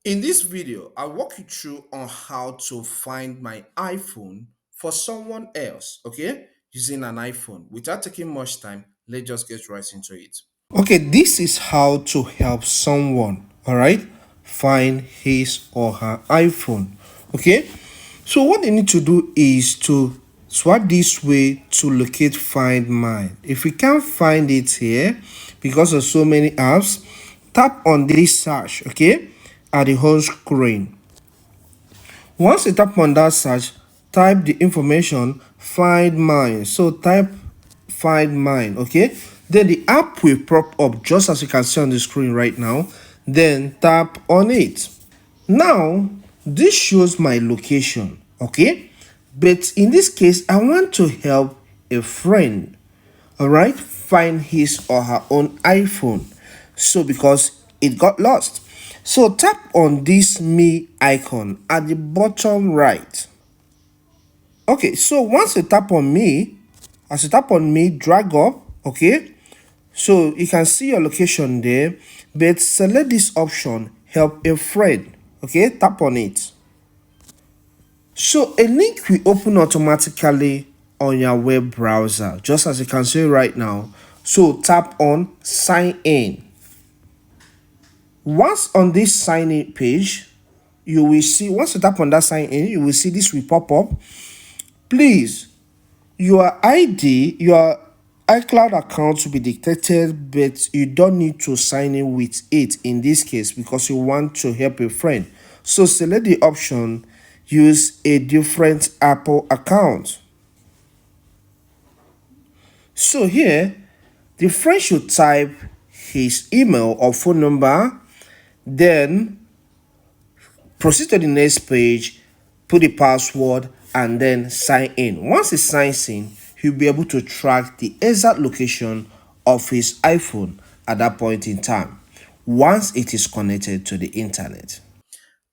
In this video, I'll walk you through on how to find my iPhone for someone else, okay? Using an iPhone. Without taking much time, let's just get right into it. Okay, this is how to help someone, all right, find his or her iPhone, okay? So what they need to do is to swipe this way to locate find mine. If we can't find it here because of so many apps, tap on this search, okay, at the home screen. Once you tap on that search, type the information find mine. So type find mine, okay? Then the app will pop up just as you can see on the screen right now. Then tap on it. Now, this shows my location, okay? But in this case, I want to help a friend, all right, find his or her own iPhone. So because it got lost. So tap on this me icon at the bottom right. Okay, so once you tap on me, as you tap on me, drag up, okay? So you can see your location there, but select this option, help a friend, okay? Tap on it. So a link will open automatically on your web browser, just as you can see right now. So tap on sign in. Once on this sign in page, you will see, once you tap on that sign in, you will see this will pop up. Please, your ID, your iCloud account will be detected, but you don't need to sign in with it in this case because you want to help a friend. So select the option, use a different Apple account. So here, the friend should type his email or phone number, then proceed to the next page, put the password, and then sign in. Once he signs in, he'll be able to track the exact location of his iPhone at that point in time once it is connected to the internet.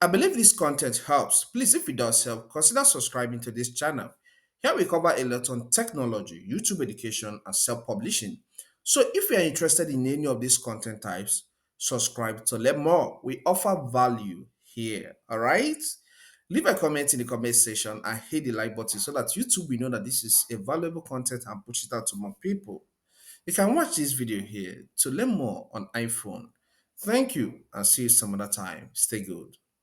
I believe this content helps. Please, if it does help, consider subscribing to this channel. Here we cover a lot on technology, YouTube education, and self-publishing. So if you are interested in any of these content types, subscribe to learn more. We offer value here. All right. Leave a comment in the comment section and hit the like button so that YouTube will know that this is a valuable content and push it out to more people. You can watch this video here to learn more on iPhone. Thank you and see you some other time. Stay good.